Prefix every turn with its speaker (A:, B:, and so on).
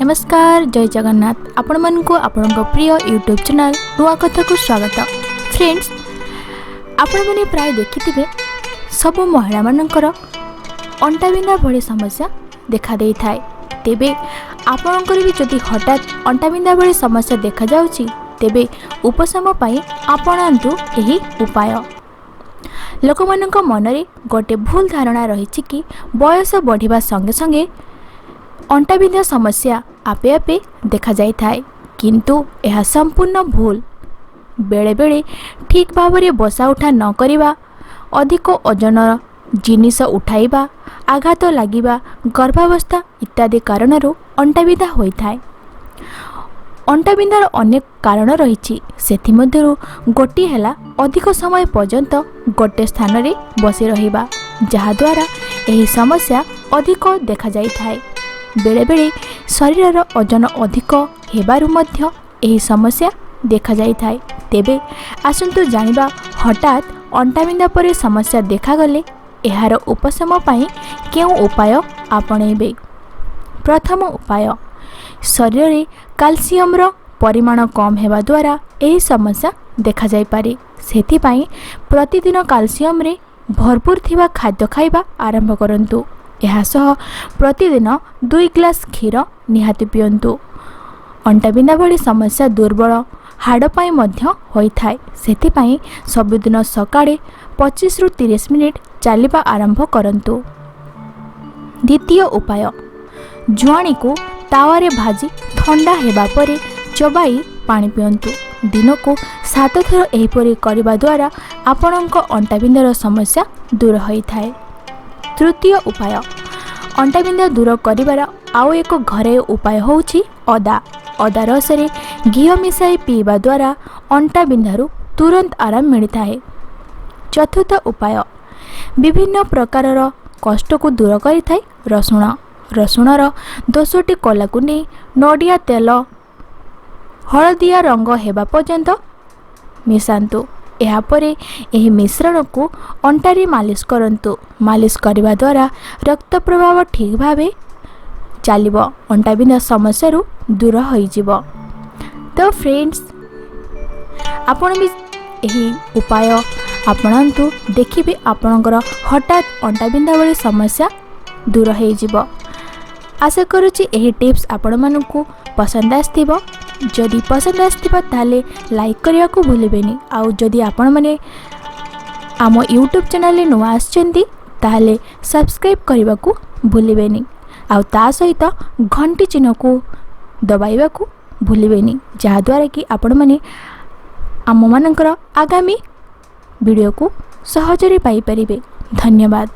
A: नमस्कार जय जगन्नाथ आपण मानकु आपण प्रिय यूट्यूब चैनल नुआ कथा को स्वागत। फ्रेंड्स आपण मैंने प्राय देखिथिबे सब महिला मानकर अंटा बिंधा भली समस्या देखा दे थाए। तेबे आपणकर भी जदि हठात अंटा बिंधा भली समस्या देखा जाउची तेबे उपशम पाई आपणांतु एही उपाय। लोकमानक मनरे गोटे भूल धारणा रही कि बयस बढ़िबा संगे संगे अंटा बिंधा समस्या आपे आपे देखा जाई थाए, किंतु यह संपूर्ण भूल। बेले बेले ठीक भाव में बसा उठा न करिबा, अधिक ओजन जिनिस उठाइबा, आघात लागिबा, गर्भावस्था इत्यादि कारणरू अंटा बिंधा होई थाए। अंटा बिंधार अनेक कारण रही, सेथि मध्यरु गोटी हैला अधिक समय पर्यंत गोटे स्थान रे बसी रहिबा, जहा द्वारा एही समस्या अधिक देखा जाई थाए। बेले बेले शरीर ओजन अधिक हेबारु मध्य एही समस्या देखा जाई थाए। तेबे आसंतु जानिबा हठात अंटा बिंधा पर समस्या देखा गले एहार उपशम पाई केउ उपाय आपणेबे। प्रथम उपाय, शरीर रे कैल्शियम रो परिमाण कम हेबा द्वारा एही समस्या देखा जाई पारे। सेथि पाई प्रतिदिन कैल्शियम रे भरपूर थिबा खाद्य खाइबा आरंभ करंतु। यह सह प्रतिदिन 2 ग्लास क्षीर निहाती पियंतु। अंटा बिंधा भली समस्या दुर्बल हाड़ पाई मध्य होई थाए, सेथि पाई सबुदिन सकाळे 25 रु 30 मिनिट चलिबा आरंभ करंतु। द्वितीय उपाय, जुआणी को तावारे भाजी ठंडा हेबा परे चबाई पानी पियंतु। दिन को 7 थर एहिपरि करिबा द्वारा आपणक अंटा बिंधार समस्या दूर होई थाए। तृतीय उपाय, अंटा बिंधा दूर करिबार आउ एक घरे उपाय होउछि अदा। अदा रस रे घी मिसाई पीवा द्वारा अंटा बिंधारू तुरंत आराम मिलता है। चतुर्थ उपाय, विभिन्न प्रकारर कष्ट को दूर करिथाय रसुण। रसुणर 10टी कला को नहीं नडिया तेल हलदिया रंग हेबा पर्यंत मिसांतु। यापरे एही मिश्रण को अंटारी मालिश करंतु। मालिश करने द्वारा रक्त प्रवाह ठीक भावे चलिबो, अंटा बिंधा समस्या दूर होई जिवो। तो फ्रेंड्स आपण भी एही उपाय आपणांतु, देखिबे आपणकर हठात अंटा बिंधा भली समस्या दूर होई जिवो। आशा करूची एही टिप्स आपण मानकु पसंद आस्थिबो। जदि पसंद आस्थिबा ताले लाइक करिया को भूलिबेनी। आउ जदि आपण माने आम यूट्यूब चैनल रे नुआ आछंती ताले सब्सक्राइब करिबा को भूलिबेनी। आउ ता सहित घंटी चिन्ह को दबाइबा को भूलिबेनी, जहा द्वारा कि आपण माने आम मानकर आगामी वीडियो को सहजरे पाई परिबे। धन्यवाद।